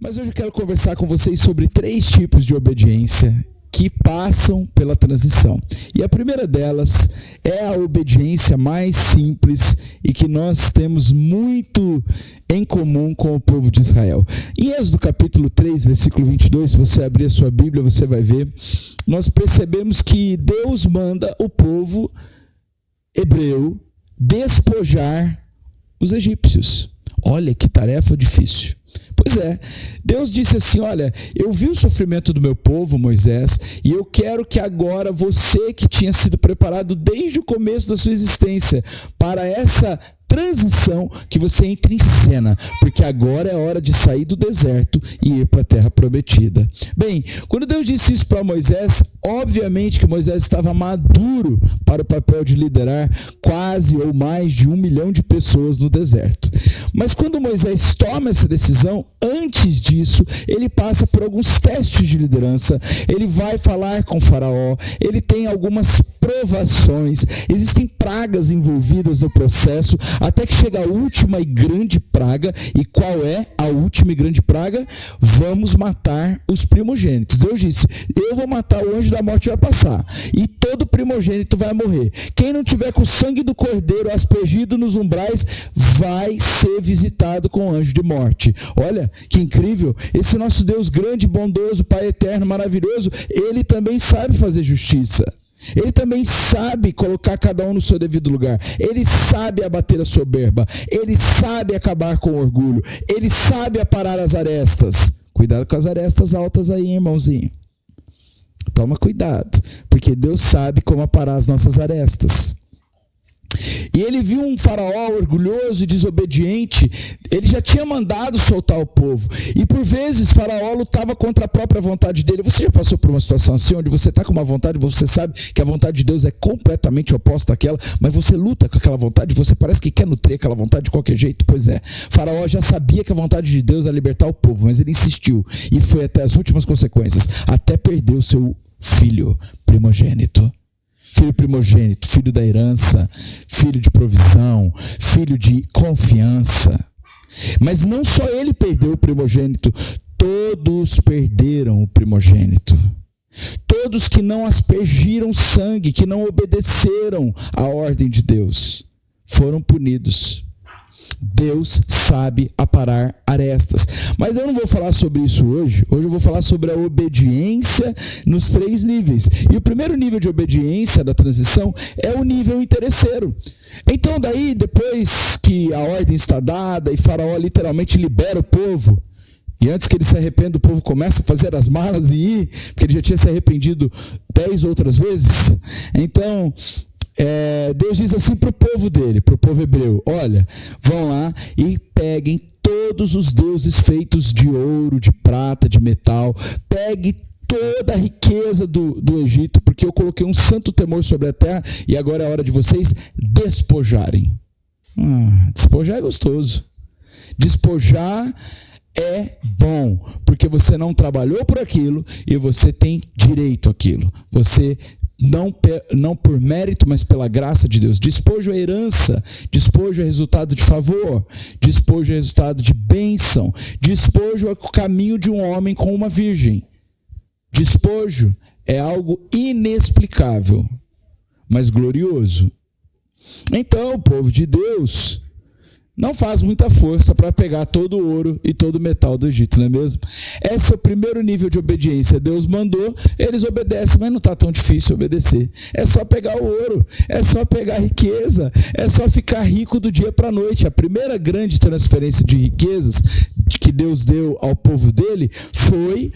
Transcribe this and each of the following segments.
Mas hoje eu quero conversar com vocês sobre 3 tipos de obediência que passam pela transição. E a primeira delas é a obediência mais simples e que nós temos muito em comum com o povo de Israel. Em Êxodo capítulo 3, versículo 22, se você abrir a sua Bíblia, você vai ver, nós percebemos que Deus manda o povo hebreu despojar os egípcios. Olha que tarefa difícil. Pois é, Deus disse assim, olha, eu vi o sofrimento do meu povo, Moisés, e eu quero que agora você que tinha sido preparado desde o começo da sua existência para essa transição, que você entre em cena, porque agora é hora de sair do deserto e ir para a terra prometida. Bem, quando Deus disse isso para Moisés, obviamente que Moisés estava maduro para o papel de liderar quase ou mais de 1 milhão de pessoas no deserto. Mas quando Moisés toma essa decisão, antes disso, ele passa por alguns testes de liderança, ele vai falar com o faraó, ele tem algumas provações, existem pragas envolvidas no processo, até que chega a última e grande praga. E qual é a última e grande praga? Vamos matar os primogênitos. Deus disse, eu vou matar, o anjo da morte vai passar, e todo primogênito vai morrer. Quem não tiver com o sangue do cordeiro aspergido nos umbrais, vai ser visitado com o anjo de morte. Olha, que incrível, esse nosso Deus grande, bondoso, Pai eterno, maravilhoso, ele também sabe fazer justiça. Ele também sabe colocar cada um no seu devido lugar. Ele sabe abater a soberba. Ele sabe acabar com o orgulho. Ele sabe aparar as arestas. Cuidado com as arestas altas aí, irmãozinho. Toma cuidado, porque Deus sabe como aparar as nossas arestas. E ele viu um faraó orgulhoso e desobediente. Ele já tinha mandado soltar o povo. E por vezes faraó lutava contra a própria vontade dele. Você já passou por uma situação assim, onde você está com uma vontade, você sabe que a vontade de Deus é completamente oposta àquela, mas você luta com aquela vontade, você parece que quer nutrir aquela vontade de qualquer jeito? Pois é, faraó já sabia que a vontade de Deus era libertar o povo, mas ele insistiu e foi até as últimas consequências, até perder o seu filho primogênito. Filho primogênito, filho da herança, filho de provisão, filho de confiança. Mas não só ele perdeu o primogênito, todos perderam o primogênito. Todos que não aspergiram sangue, que não obedeceram à ordem de Deus, foram punidos. Deus sabe aparar arestas. Mas eu não vou falar sobre isso hoje. Hoje eu vou falar sobre a obediência nos 3 níveis. E o primeiro nível de obediência da transição é o nível interesseiro. Então daí, depois que a ordem está dada e Faraó literalmente libera o povo, e antes que ele se arrependa, o povo começa a fazer as malas e ir, porque ele já tinha se arrependido 10 outras vezes. Então Deus diz assim para o povo dele, para o povo hebreu, olha, vão lá e peguem todos os deuses feitos de ouro, de prata, de metal, pegue toda a riqueza do Egito, porque eu coloquei um santo temor sobre a terra, e agora é a hora de vocês despojarem. Despojar é gostoso. Despojar é bom, porque você não trabalhou por aquilo e você tem direito àquilo. Você não por mérito, mas pela graça de Deus. Despojo é herança, despojo é resultado de favor, despojo é resultado de bênção, despojo é o caminho de um homem com uma virgem. Despojo é algo inexplicável, mas glorioso. Então o povo de Deus não faz muita força para pegar todo o ouro e todo o metal do Egito, não é mesmo? Esse é o primeiro nível de obediência. Deus mandou, eles obedecem, mas não está tão difícil obedecer. É só pegar o ouro, é só pegar a riqueza, é só ficar rico do dia para a noite. A primeira grande transferência de riquezas que Deus deu ao povo dele foi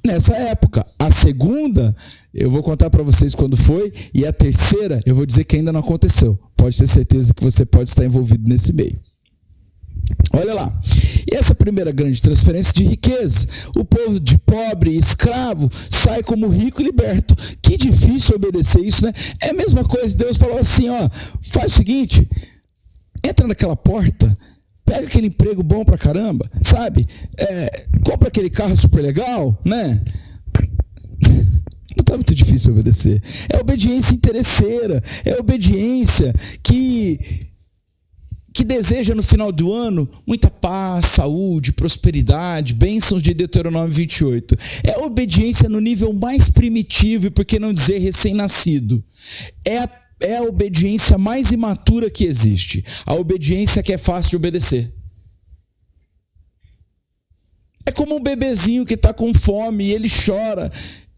nessa época. A segunda, eu vou contar para vocês quando foi, e a terceira, eu vou dizer que ainda não aconteceu. Pode ter certeza que você pode estar envolvido nesse meio. Olha lá, e essa primeira grande transferência de riqueza, o povo de pobre e escravo sai como rico e liberto. Que difícil obedecer isso, né? É a mesma coisa, Deus falou assim, ó, faz o seguinte, entra naquela porta, pega aquele emprego bom pra caramba, sabe? Compra aquele carro super legal, né? Não está muito difícil obedecer. É obediência interesseira, é obediência que que deseja no final do ano muita paz, saúde, prosperidade, bênçãos de Deuteronômio 28. É a obediência no nível mais primitivo, e por que não dizer recém-nascido. É a obediência mais imatura que existe. A obediência que é fácil de obedecer. É como um bebezinho que está com fome e ele chora.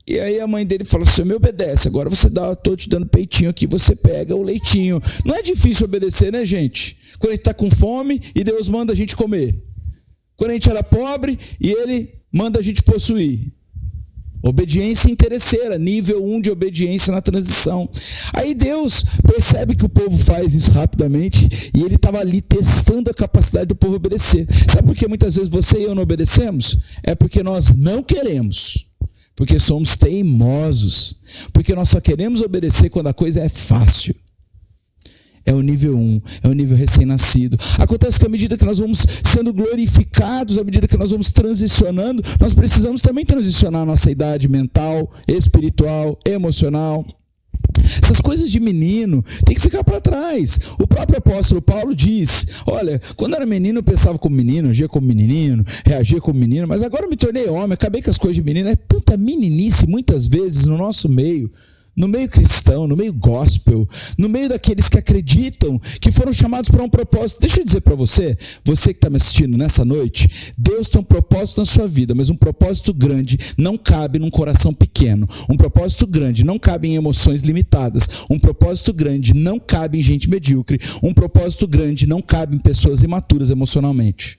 E aí a mãe dele fala, você me obedece, agora você dá, estou te dando peitinho aqui, você pega o leitinho. Não é difícil obedecer, né, gente? Quando a gente está com fome e Deus manda a gente comer. Quando a gente era pobre e Ele manda a gente possuir. Obediência interesseira, nível 1 de obediência na transição. Aí Deus percebe que o povo faz isso rapidamente e Ele estava ali testando a capacidade do povo obedecer. Sabe por que muitas vezes você e eu não obedecemos? É porque nós não queremos. Porque somos teimosos. Porque nós só queremos obedecer quando a coisa é fácil. É o nível 1, é o nível recém-nascido. Acontece que à medida que nós vamos sendo glorificados, à medida que nós vamos transicionando, nós precisamos também transicionar a nossa idade mental, espiritual, emocional. Essas coisas de menino tem que ficar para trás. O próprio apóstolo Paulo diz, olha, quando eu era menino eu pensava como menino, agia como menininho, reagia como menino, mas agora eu me tornei homem, acabei com as coisas de menino. É tanta meninice muitas vezes no nosso meio, no meio cristão, no meio gospel, no meio daqueles que acreditam que foram chamados para um propósito. Deixa eu dizer para você, você que está me assistindo nessa noite, Deus tem um propósito na sua vida, mas um propósito grande não cabe num coração pequeno. Um propósito grande não cabe em emoções limitadas. Um propósito grande não cabe em gente medíocre. Um propósito grande não cabe em pessoas imaturas emocionalmente.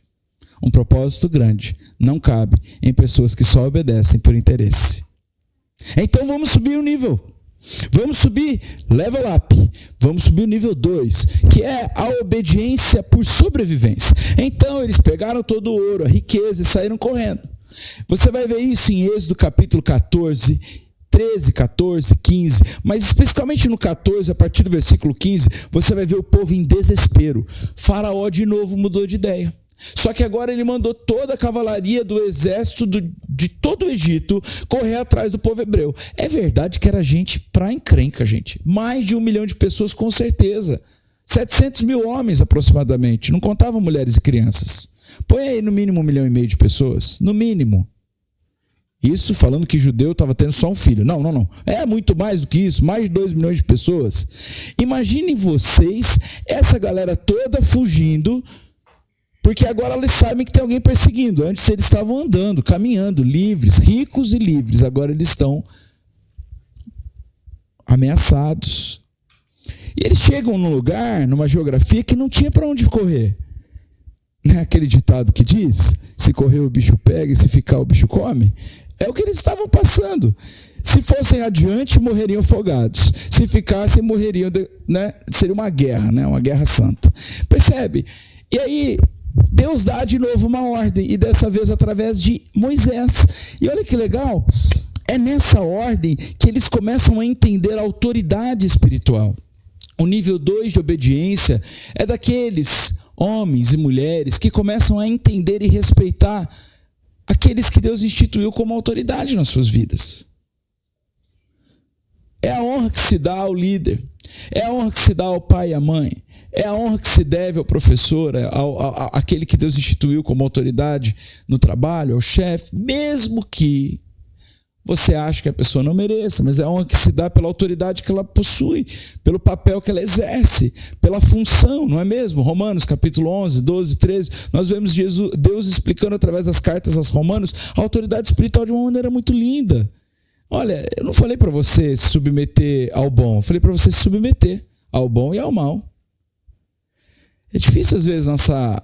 Um propósito grande não cabe em pessoas que só obedecem por interesse. Então vamos subir o nível. Vamos subir, level up, vamos subir o nível 2, que é a obediência por sobrevivência. Então eles pegaram todo o ouro, a riqueza e saíram correndo. Você vai ver isso em Êxodo capítulo 14, 13, 14, 15, mas especificamente no 14, a partir do versículo 15, você vai ver o povo em desespero. Faraó de novo mudou de ideia. Só que agora ele mandou toda a cavalaria do exército de todo o Egito correr atrás do povo hebreu. É verdade que era gente pra encrenca, gente. Mais de 1 milhão de pessoas com certeza. 700 mil homens aproximadamente. Não contavam mulheres e crianças. Põe aí no mínimo 1,5 milhão de pessoas. No mínimo. Isso falando que judeu estava tendo só um filho. Não. É muito mais do que isso. Mais de 2 milhões de pessoas. Imaginem vocês, essa galera toda fugindo. Porque agora eles sabem que tem alguém perseguindo. Antes eles estavam andando, caminhando, livres, ricos e livres. Agora eles estão ameaçados. E eles chegam num lugar, numa geografia que não tinha para onde correr. Não é aquele ditado que diz, se correr o bicho pega e se ficar o bicho come? É o que eles estavam passando. Se fossem adiante, morreriam afogados. Se ficassem, morreriam, seria uma guerra, uma guerra santa. Percebe? E aí Deus dá de novo uma ordem, e dessa vez através de Moisés. E olha que legal, é nessa ordem que eles começam a entender a autoridade espiritual. O nível 2 de obediência é daqueles homens e mulheres que começam a entender e respeitar aqueles que Deus instituiu como autoridade nas suas vidas. É a honra que se dá ao líder, é a honra que se dá ao pai e à mãe, é a honra que se deve ao professor, àquele que Deus instituiu como autoridade no trabalho, ao chefe, mesmo que você ache que a pessoa não mereça, mas é a honra que se dá pela autoridade que ela possui, pelo papel que ela exerce, pela função, não é mesmo? Romanos capítulo 11, 12, 13, nós vemos Deus explicando através das cartas aos Romanos a autoridade espiritual de uma maneira muito linda. Olha, eu não falei para você se submeter ao bom, eu falei para você se submeter ao bom e ao mal. É difícil às vezes nossa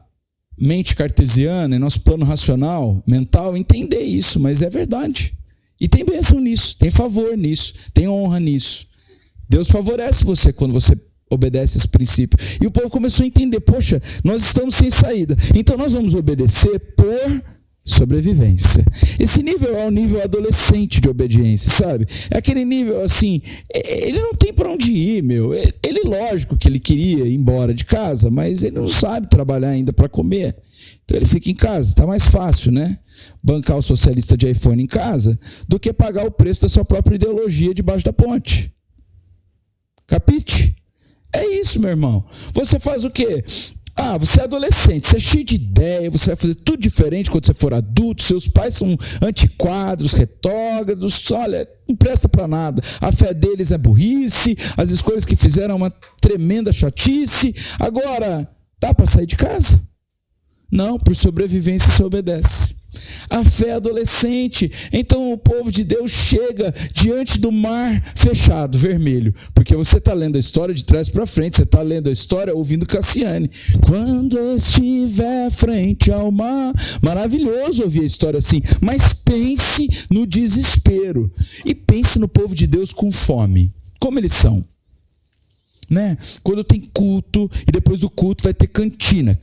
mente cartesiana e nosso plano racional, mental, entender isso, mas é verdade. E tem bênção nisso, tem favor nisso, tem honra nisso. Deus favorece você quando você obedece esse princípio. E o povo começou a entender, poxa, nós estamos sem saída, então nós vamos obedecer por sobrevivência. Esse nível é o nível adolescente de obediência, sabe? É aquele nível assim, ele não tem para onde ir, meu. Ele, lógico que ele queria ir embora de casa, mas ele não sabe trabalhar ainda para comer. Então ele fica em casa, tá mais fácil, né? Bancar o socialista de iPhone em casa do que pagar o preço da sua própria ideologia debaixo da ponte. Capite? É isso, meu irmão. Você faz o quê? Você é adolescente, você é cheio de ideia, você vai fazer tudo diferente quando você for adulto, seus pais são antiquados, retrógrados, olha, não presta para nada. A fé deles é burrice, as escolhas que fizeram é uma tremenda chatice. Agora, dá para sair de casa? Não, por sobrevivência se obedece. A fé é adolescente. Então o povo de Deus chega diante do mar fechado, vermelho. Porque você está lendo a história de trás para frente. Você está lendo a história ouvindo Cassiane. Quando estiver frente ao mar. Maravilhoso ouvir a história assim. Mas pense no desespero. E pense no povo de Deus com fome. Como eles são? Né? Quando tem culto e depois do culto vai ter cantina,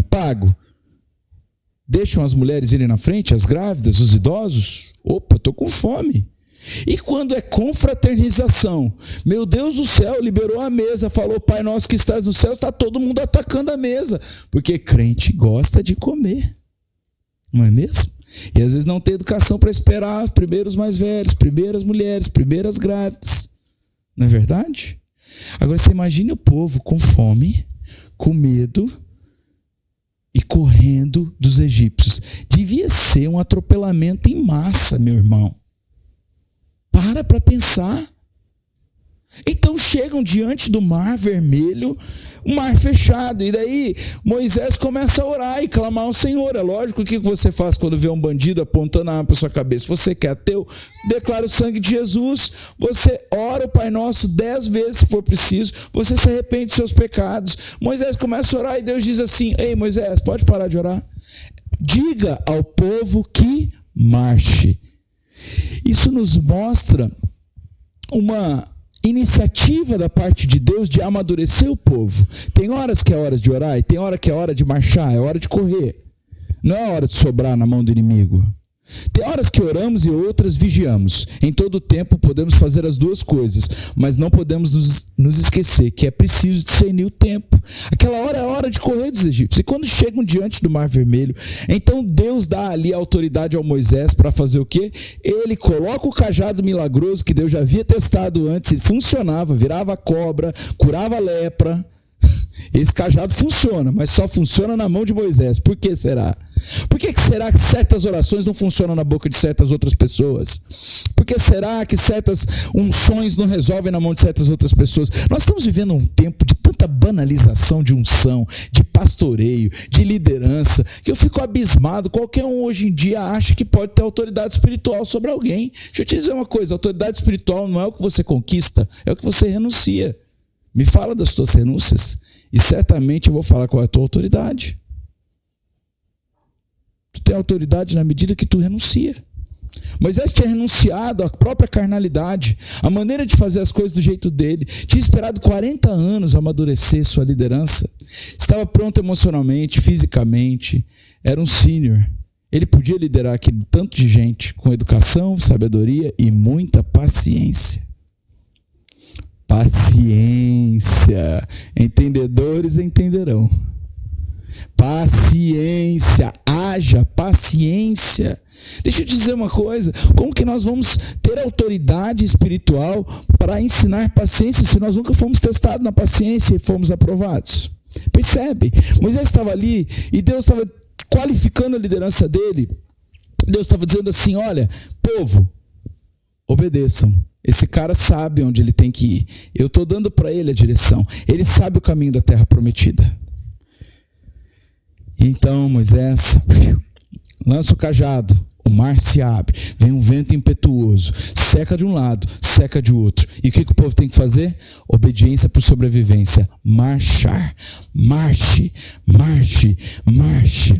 pago. Deixam as mulheres irem na frente, as grávidas, os idosos. Opa, estou com fome. E quando é confraternização, meu Deus do céu, liberou a mesa, falou, Pai nosso que estás no céu, está todo mundo atacando a mesa, porque crente gosta de comer, não é mesmo? E às vezes não tem educação para esperar primeiro os mais velhos, primeiras mulheres, primeiras grávidas, não é verdade? Agora você imagine o povo com fome, com medo e correndo dos egípcios. Devia ser um atropelamento em massa, meu irmão. Para pensar. Então chegam diante do mar vermelho, o mar fechado, e daí Moisés começa a orar e clamar ao Senhor. É lógico, o que você faz quando vê um bandido apontando a arma para sua cabeça? Você que é ateu, declara o sangue de Jesus, você ora o Pai Nosso 10 vezes se for preciso, você se arrepende dos seus pecados. Moisés começa a orar e Deus diz assim, ei Moisés, pode parar de orar? Diga ao povo que marche. Isso nos mostra uma iniciativa da parte de Deus de amadurecer o povo. Tem horas que é hora de orar e tem hora que é hora de marchar, é hora de correr. Não é hora de sobrar na mão do inimigo. Tem horas que oramos e outras vigiamos. Em todo tempo podemos fazer as duas coisas, mas não podemos nos esquecer que é preciso discernir o tempo. Aquela hora é a hora de correr dos egípcios. E quando chegam diante do Mar Vermelho, então Deus dá ali a autoridade ao Moisés para fazer o quê? Ele coloca o cajado milagroso que Deus já havia testado antes, e funcionava, virava cobra, curava a lepra. Esse cajado funciona, mas só funciona na mão de Moisés. Por que será? Por que será que certas orações não funcionam na boca de certas outras pessoas? Por que será que certas unções não resolvem na mão de certas outras pessoas? Nós estamos vivendo um tempo de tanta banalização de unção, de pastoreio, de liderança, que eu fico abismado. Qualquer um hoje em dia acha que pode ter autoridade espiritual sobre alguém. Deixa eu te dizer uma coisa, autoridade espiritual não é o que você conquista, é o que você renuncia. Me fala das tuas renúncias e certamente eu vou falar qual é a tua autoridade. Tu tem autoridade na medida que tu renuncia. Moisés tinha renunciado à própria carnalidade, a maneira de fazer as coisas do jeito dele. Tinha esperado 40 anos amadurecer sua liderança. Estava pronto emocionalmente, fisicamente. Era um sênior. Ele podia liderar aquele tanto de gente com educação, sabedoria e muita paciência. Paciência. Entendedores entenderão. Paciência. Haja paciência. Deixa eu te dizer uma coisa. Como que nós vamos ter autoridade espiritual para ensinar paciência se nós nunca fomos testados na paciência e fomos aprovados? Percebe? Moisés estava ali e Deus estava qualificando a liderança dele. Deus estava dizendo assim, olha, povo, obedeçam. Esse cara sabe onde ele tem que ir. Eu estou dando para ele a direção. Ele sabe o caminho da terra prometida. Então Moisés lança o cajado, o mar se abre, vem um vento impetuoso, seca de um lado, seca de outro. E o que o povo tem que fazer? Obediência por sobrevivência. Marchar. Marche, marche, marche.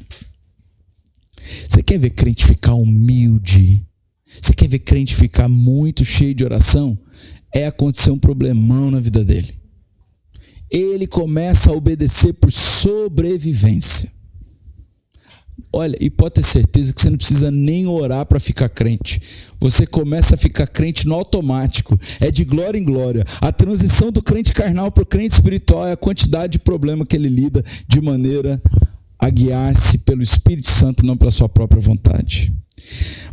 Você quer ver crente ficar humilde? Você quer ver crente ficar muito cheio de oração? É acontecer um problemão na vida dele. Ele começa a obedecer por sobrevivência. Olha, e pode ter certeza que você não precisa nem orar para ficar crente. Você começa a ficar crente no automático. É de glória em glória. A transição do crente carnal para o crente espiritual é a quantidade de problema que ele lida de maneira a guiar-se pelo Espírito Santo, não pela sua própria vontade.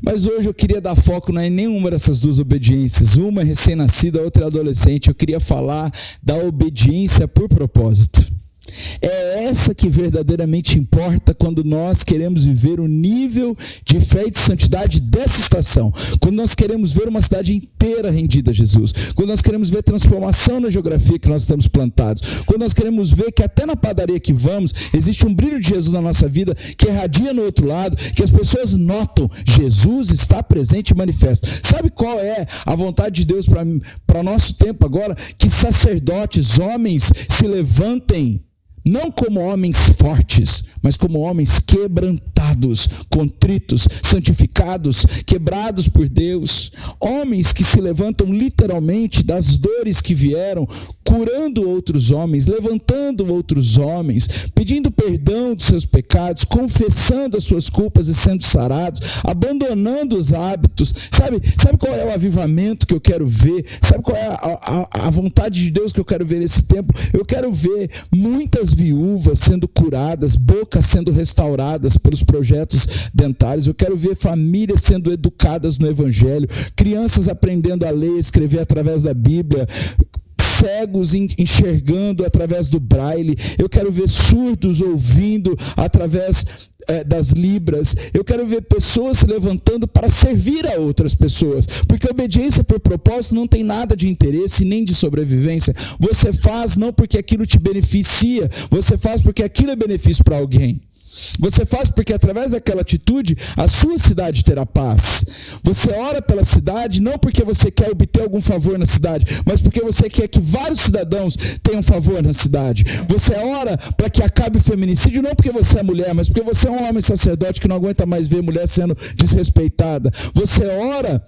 Mas hoje eu queria dar foco em nenhuma dessas duas obediências. Uma é recém-nascida, a outra é adolescente. Eu queria falar da obediência por propósito. É essa que verdadeiramente importa quando nós queremos viver o nível de fé e de santidade dessa estação. Quando nós queremos ver uma cidade inteira rendida a Jesus. Quando nós queremos ver transformação na geografia que nós estamos plantados. Quando nós queremos ver que até na padaria que vamos, existe um brilho de Jesus na nossa vida que irradia no outro lado, que as pessoas notam, Jesus está presente e manifesto. Sabe qual é a vontade de Deus para o nosso tempo agora? Que sacerdotes, homens se levantem não como homens fortes, mas como homens quebrantados, contritos, santificados, quebrados por Deus. Homens que se levantam literalmente das dores que vieram, curando outros homens, levantando outros homens, pedindo perdão dos seus pecados, confessando as suas culpas e sendo sarados, abandonando os hábitos. Sabe qual é o avivamento que eu quero ver? Sabe qual é a vontade de Deus que eu quero ver nesse tempo? Eu quero ver muitas viúvas sendo curadas, bocas sendo restauradas pelos projetos dentários. Eu quero ver famílias sendo educadas no Evangelho, crianças aprendendo a ler e escrever através da Bíblia, cegos enxergando através do braille. Eu quero ver surdos ouvindo através das libras. Eu quero ver pessoas se levantando para servir a outras pessoas, porque obediência por propósito não tem nada de interesse nem de sobrevivência. Você faz não porque aquilo te beneficia, você faz porque aquilo é benefício para alguém. Você faz porque através daquela atitude a sua cidade terá paz. Você ora pela cidade não porque você quer obter algum favor na cidade, mas porque você quer que vários cidadãos tenham favor na cidade. Você ora para que acabe o feminicídio não porque você é mulher, mas porque você é um homem sacerdote que não aguenta mais ver mulher sendo desrespeitada. Você ora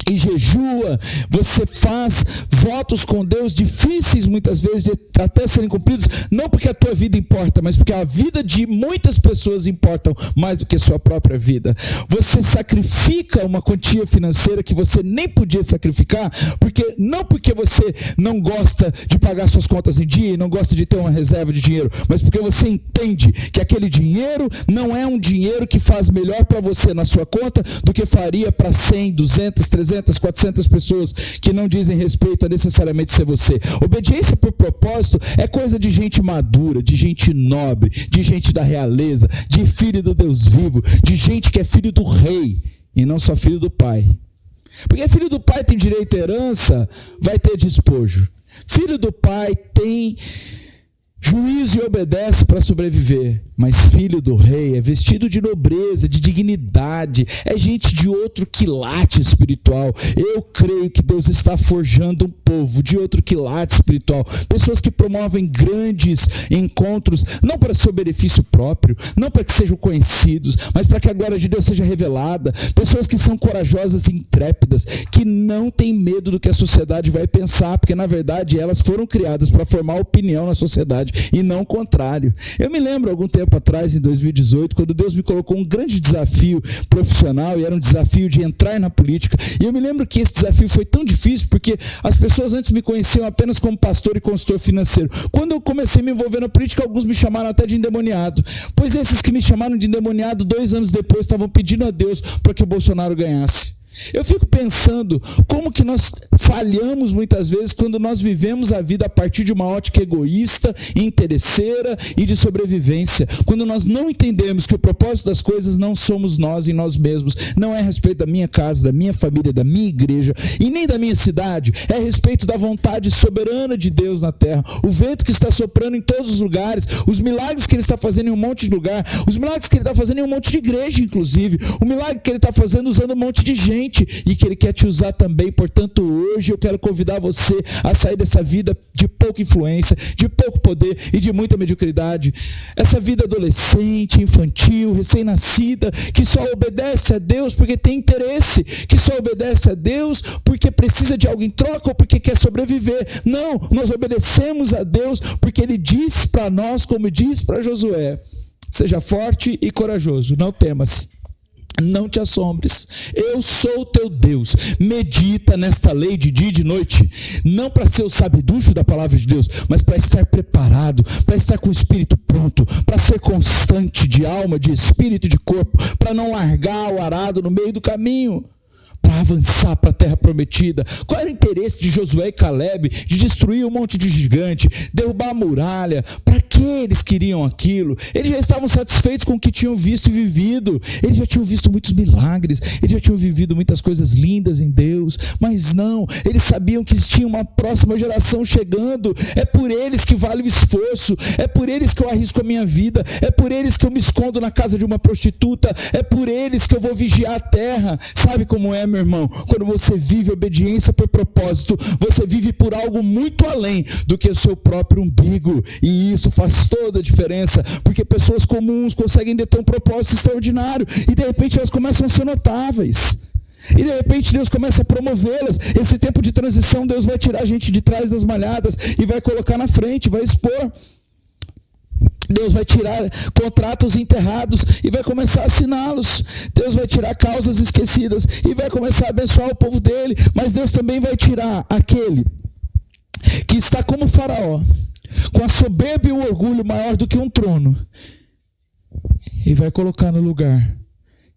e jejua, você faz votos com Deus difíceis muitas vezes de até serem cumpridos, não porque a tua vida importa, mas porque a vida de muitas pessoas importa mais do que a sua própria vida. Você sacrifica uma quantia financeira que você nem podia sacrificar, não porque você não gosta de pagar suas contas em dia e não gosta de ter uma reserva de dinheiro, mas porque você entende que aquele dinheiro não é um dinheiro que faz melhor para você na sua conta do que faria para 100, 200, 300, 400 pessoas que não dizem respeito a necessariamente ser você. Obediência por propósito é coisa de gente madura, de gente nobre, de gente da realeza, de filho do Deus vivo, de gente que é filho do rei e não só filho do pai. Porque filho do pai tem direito à herança, vai ter despojo. Filho do pai tem juízo e obedece para sobreviver. Mas filho do rei é vestido de nobreza, de dignidade, é gente de outro quilate espiritual. Eu creio que Deus está forjando um povo de outro quilate espiritual. Pessoas que promovem grandes encontros, não para seu benefício próprio, não para que sejam conhecidos, mas para que a glória de Deus seja revelada. Pessoas que são corajosas e intrépidas, que não têm medo do que a sociedade vai pensar, porque na verdade elas foram criadas para formar opinião na sociedade e não o contrário. Eu me lembro algum tempo atrás, em 2018, quando Deus me colocou um grande desafio profissional, e era um desafio de entrar na política, e eu me lembro que esse desafio foi tão difícil, porque as pessoas antes me conheciam apenas como pastor e consultor financeiro. Quando eu comecei a me envolver na política, alguns me chamaram até de endemoniado, pois esses que me chamaram de endemoniado 2 anos depois estavam pedindo a Deus para que o Bolsonaro ganhasse. Eu fico pensando como que nós falhamos muitas vezes quando nós vivemos a vida a partir de uma ótica egoísta, interesseira e de sobrevivência. Quando nós não entendemos que o propósito das coisas não somos nós em nós mesmos, não é a respeito da minha casa, da minha família, da minha igreja e nem da minha cidade, é a respeito da vontade soberana de Deus na terra. O vento que está soprando em todos os lugares, os milagres que Ele está fazendo em um monte de lugar, os milagres que Ele está fazendo em um monte de igreja, inclusive, o milagre que Ele está fazendo usando um monte de gente, e que Ele quer te usar também. Portanto, hoje eu quero convidar você a sair dessa vida de pouca influência, de pouco poder e de muita mediocridade. Essa vida adolescente, infantil, recém-nascida, que só obedece a Deus porque tem interesse, que só obedece a Deus porque precisa de algo em troca ou porque quer sobreviver. Não, nós obedecemos a Deus porque Ele diz para nós, como diz para Josué: seja forte e corajoso, não temas. Não te assombres, eu sou o teu Deus. Medita nesta lei de dia e de noite, não para ser o sabiducho da palavra de Deus, mas para estar preparado, para estar com o espírito pronto, para ser constante de alma, de espírito e de corpo, para não largar o arado no meio do caminho, para avançar para a terra prometida. Qual era o interesse de Josué e Caleb de destruir um monte de gigante, derrubar a muralha? Para quê? que eles queriam aquilo? Eles já estavam satisfeitos com o que tinham visto e vivido. Eles já tinham visto muitos milagres, eles já tinham vivido muitas coisas lindas em Deus, mas não, eles sabiam que tinha uma próxima geração chegando. É por eles que vale o esforço, é por eles que eu arrisco a minha vida, é por eles que eu me escondo na casa de uma prostituta, é por eles que eu vou vigiar a terra. Sabe como é, meu irmão? Quando você vive obediência por propósito, você vive por algo muito além do que o seu próprio umbigo, e isso faz toda a diferença, porque pessoas comuns conseguem ter um propósito extraordinário, e de repente elas começam a ser notáveis, e de repente Deus começa a promovê-las. Esse tempo de transição, Deus vai tirar a gente de trás das malhadas e vai colocar na frente, vai expor. Deus vai tirar contratos enterrados e vai começar a assiná-los. Deus vai tirar causas esquecidas e vai começar a abençoar o povo dele. Mas Deus também vai tirar aquele que está como Faraó, com a soberba e o orgulho maior do que um trono, e vai colocar no lugar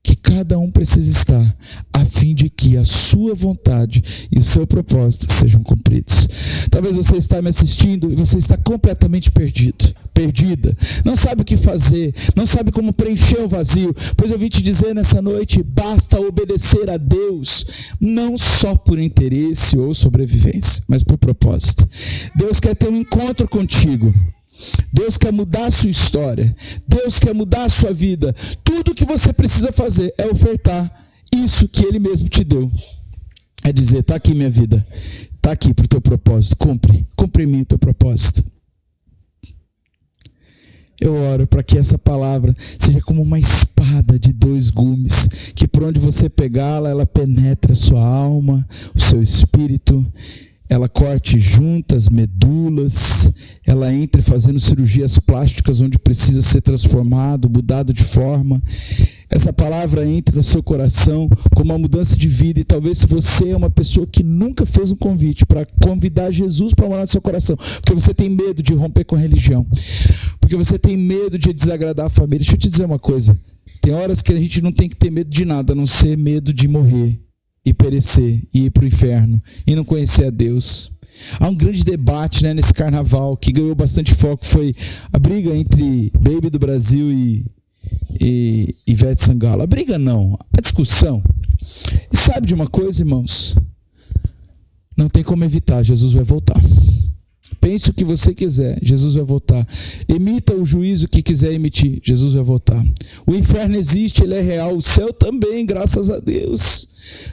que cada um precisa estar, a fim de que a sua vontade e o seu propósito sejam cumpridos. Talvez você está me assistindo e você está completamente perdida, não sabe o que fazer, não sabe como preencher o vazio. Pois eu vim te dizer nessa noite: basta obedecer a Deus, não só por interesse ou sobrevivência, mas por propósito. Deus quer ter um encontro contigo. Deus quer mudar a sua história. Deus quer mudar a sua vida. Tudo que você precisa fazer é ofertar isso que Ele mesmo te deu. É dizer: está aqui minha vida, está aqui para o teu propósito, cumpre em mim o teu propósito. Eu oro para que essa palavra seja como uma espada de 2 gumes, que por onde você pegá-la, ela penetre a sua alma, o seu espírito, ela corte juntas, medulas, ela entre fazendo cirurgias plásticas onde precisa ser transformado, mudado de forma. Essa palavra entre no seu coração como uma mudança de vida. E talvez, se você é uma pessoa que nunca fez um convite para convidar Jesus para morar no seu coração, porque você tem medo de romper com a religião, porque você tem medo de desagradar a família. Deixa eu te dizer uma coisa: tem horas que a gente não tem que ter medo de nada, a não ser medo de morrer e perecer, e ir para o inferno, e não conhecer a Deus. Há um grande debate, nesse carnaval, que ganhou bastante foco, foi a briga entre Baby do Brasil e Ivete Sangalo. A briga não, a discussão. E sabe de uma coisa, irmãos? Não tem como evitar, Jesus vai voltar. Pense o que você quiser, Jesus vai voltar. Emita o juízo que quiser emitir, Jesus vai voltar. O inferno existe, ele é real. O céu também, graças a Deus.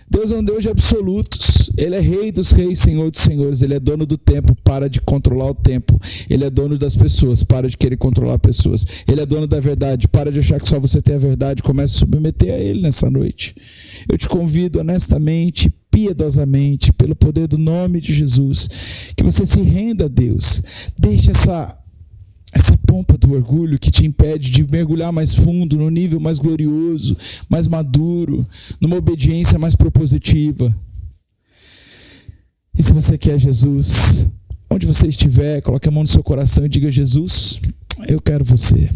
Deus é um Deus de absolutos. Ele é rei dos reis, senhor dos senhores. Ele é dono do tempo, para de controlar o tempo. Ele é dono das pessoas, para de querer controlar pessoas. Ele é dono da verdade, para de achar que só você tem a verdade. Comece a submeter a Ele nessa noite. Eu te convido honestamente, piedosamente, pelo poder do nome de Jesus, que você se renda a Deus. Deixe essa pompa do orgulho que te impede de mergulhar mais fundo, no nível mais glorioso, mais maduro, numa obediência mais propositiva. E se você quer Jesus, onde você estiver, coloque a mão no seu coração e diga: Jesus, eu quero você.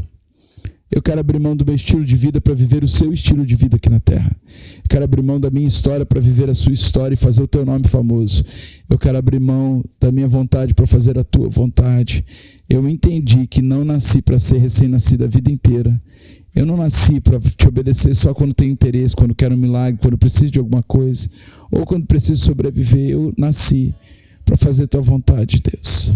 Eu quero abrir mão do meu estilo de vida para viver o seu estilo de vida aqui na terra. Eu quero abrir mão da minha história para viver a sua história e fazer o teu nome famoso. Eu quero abrir mão da minha vontade para fazer a tua vontade. Eu entendi que não nasci para ser recém-nascido a vida inteira. Eu não nasci para te obedecer só quando tenho interesse, quando quero um milagre, quando preciso de alguma coisa, ou quando preciso sobreviver. Eu nasci para fazer a tua vontade, Deus.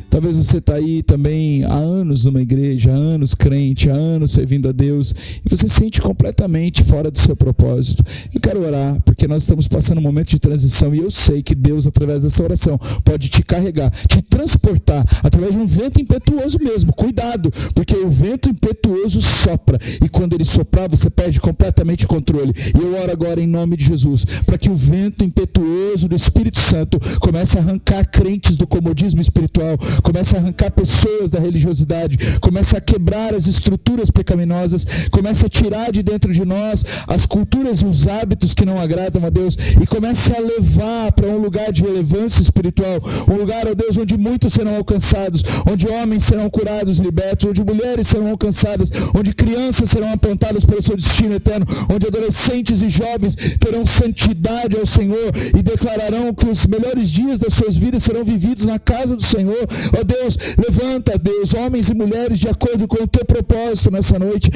Talvez você está aí também há anos numa igreja, há anos crente, há anos servindo a Deus, e você se sente completamente fora do seu propósito. Eu quero orar, porque nós estamos passando um momento de transição, e eu sei que Deus, através dessa oração, pode te carregar, te transportar, através de um vento impetuoso mesmo. Cuidado, porque o vento impetuoso sopra, e quando ele soprar, você perde completamente o controle. E eu oro agora em nome de Jesus, para que o vento impetuoso do Espírito Santo comece a arrancar crentes do comodismo espiritual, comece a arrancar pessoas da religiosidade, comece a quebrar as estruturas pecaminosas, comece a tirar de dentro de nós as culturas e os hábitos que não agradam a Deus, e comece a levar para um lugar de relevância espiritual, um lugar, ó Deus, onde muitos serão alcançados, onde homens serão curados, libertos, onde mulheres serão alcançadas, onde crianças serão apontadas para o seu destino eterno, onde adolescentes e jovens terão santidade ao Senhor e declararão que os melhores dias das suas vidas serão vividos na casa do Senhor. Senhor. Ó Deus, levanta, Deus, homens e mulheres de acordo com o teu propósito nessa noite.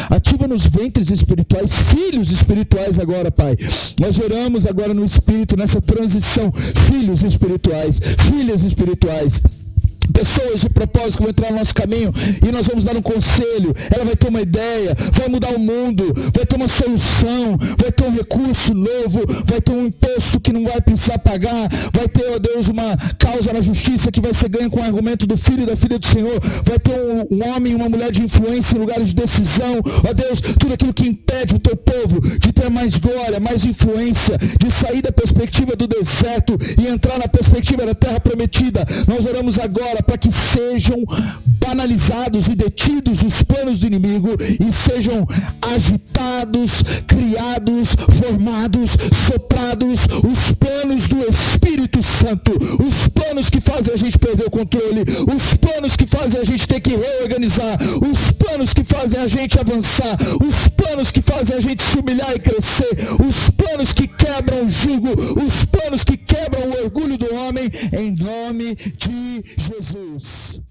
Ativa nos ventres espirituais, filhos espirituais agora, Pai. Nós oramos agora no Espírito, nessa transição, filhos espirituais, filhas espirituais. Pessoas de propósito que vão entrar no nosso caminho e nós vamos dar um conselho. Ela vai ter uma ideia, vai mudar o mundo, vai ter uma solução, vai ter um recurso novo, vai ter um imposto que não vai precisar pagar, vai ter, ó Deus, uma causa na justiça que vai ser ganha com o argumento do filho e da filha do Senhor, vai ter um homem e uma mulher de influência em lugares de decisão. Ó Deus, tudo aquilo que impede o teu povo de ter mais glória, mais influência, de sair da perspectiva do deserto e entrar na perspectiva da terra prometida, nós oramos agora para que sejam banalizados e detidos os planos do inimigo e sejam agitados, criados, formados, soprados os planos do Espírito Santo, os planos que fazem a gente perder o controle, os planos que fazem a gente ter que reorganizar, os planos que fazem a gente avançar, os planos que fazem a gente se humilhar e crescer, os planos que quebram o jugo, os planos que quebram o orgulho do homem, em nome de Jesus.